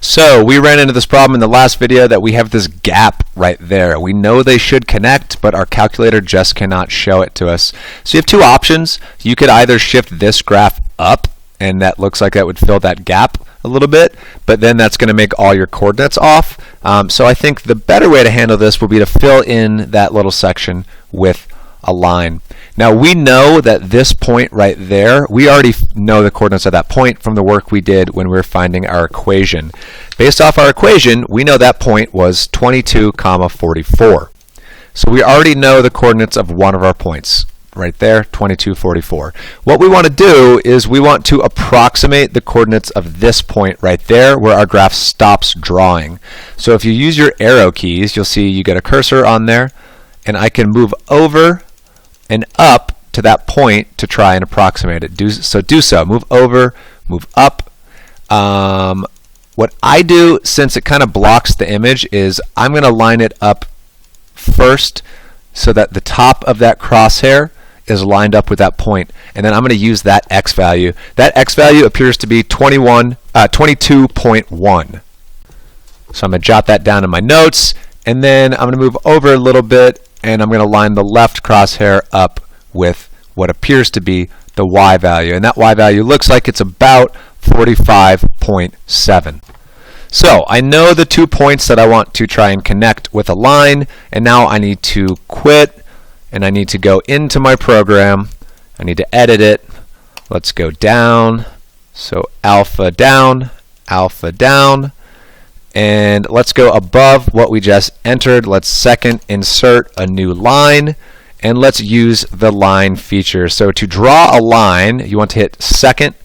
So we ran into this problem in the last video that we have this gap right there. We know they should connect, but our calculator just cannot show it to us. So you have two options. You could either shift this graph up, and that looks like that would fill that gap a little bit, but then that's going to make all your coordinates off. So I think the better way to handle this will be to fill in that little section with a line. Now we know that this point right there, we already know the coordinates of that point from the work we did when we were finding our equation. Based off our equation, we know that point was 22, 44. So we already know the coordinates of one of our points. Right there, 22, 44. What we want to do is we want to approximate the coordinates of this point right there where our graph stops drawing. So if you use your arrow keys, you'll see you get a cursor on there, and I can move over and up to that point to try and approximate it. Do so. Move over, move up. What I do, since it kind of blocks the image, is I'm going to line it up first so that the top of that crosshair is lined up with that point, and then I'm going to use that x value. That x value appears to be 22.1. So I'm going to jot that down in my notes, and then I'm going to move over a little bit, and I'm going to line the left crosshair up with what appears to be the y value, and that y value looks like it's about 45.7. So I know the 2 points that I want to try and connect with a line, and now I need to quit, and I need to go into my program. I need to edit it. Let's go down. So alpha down, and let's go above what we just entered. Let's second insert a new line, and let's use the line feature. So to draw a line, you want to hit second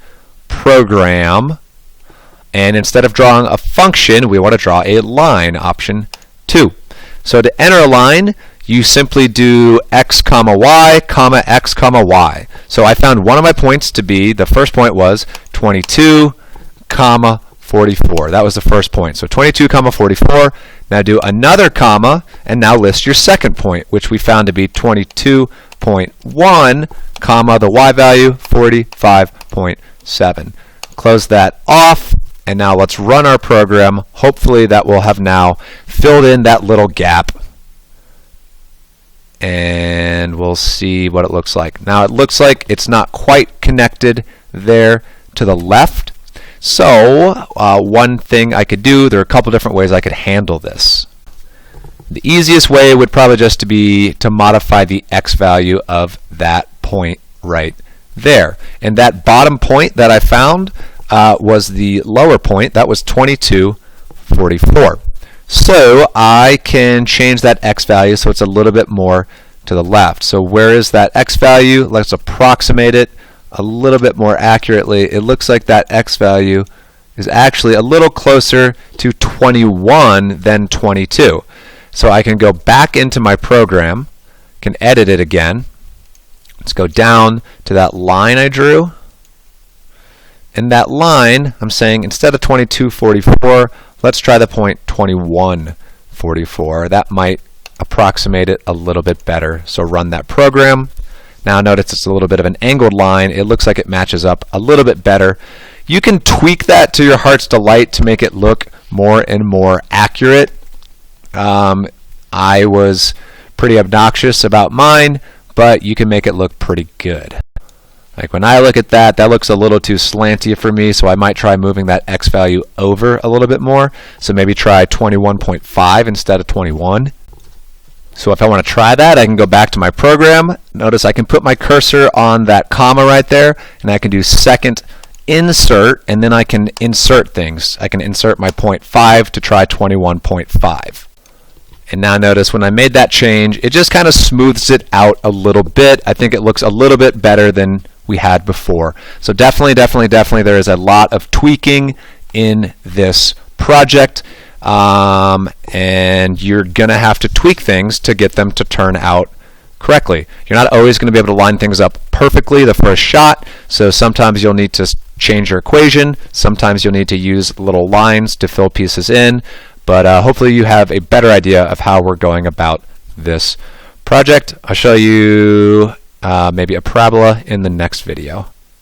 program, and instead of drawing a function, we want to draw a line, option 2. So to enter a line, you simply do x comma y comma x comma y. So I found one of my points to be, the first point was 22 comma 44. That was the first point. So 22 comma 44. Now do another comma, and now list your second point, which we found to be 22.1 comma the y value 45.7. Close that off, and now let's run our program. Hopefully that will have now filled in that little gap, and we'll see what it looks like. Now it looks like it's not quite connected there to the left. So one thing I could do, there are a couple different ways I could handle this. The easiest way would probably just be to modify the x value of that point right there. And that bottom point that I found was the lower point. That was 22.44. So I can change that x value so it's a little bit more to the left. So where is that x value? Let's approximate it a little bit more accurately. It looks like that x value is actually a little closer to 21 than 22. So I can go back into my program, can edit it again. Let's go down to that line I drew. And that line, I'm saying instead of 22.44, let's try the point 21.44. That might approximate it a little bit better. So run that program. Now notice it's a little bit of an angled line. It looks like it matches up a little bit better. You can tweak that to your heart's delight to make it look more and more accurate. I was pretty obnoxious about mine, but you can make it look pretty good. Like when I look at that, that looks a little too slanty for me, so I might try moving that x value over a little bit more. So maybe try 21.5 instead of 21. So if I want to try that, I can go back to my program. Notice I can put my cursor on that comma right there, and I can do second insert, and then I can insert things. I can insert my 0.5 to try 21.5. And now notice when I made that change, it just kind of smooths it out a little bit. I think it looks a little bit better than we had before. So definitely there is a lot of tweaking in this project. And you're going to have to tweak things to get them to turn out correctly. You're not always going to be able to line things up perfectly the first shot, so sometimes you'll need to change your equation, sometimes you'll need to use little lines to fill pieces in, but hopefully you have a better idea of how we're going about this project. I'll show you maybe a parabola in the next video.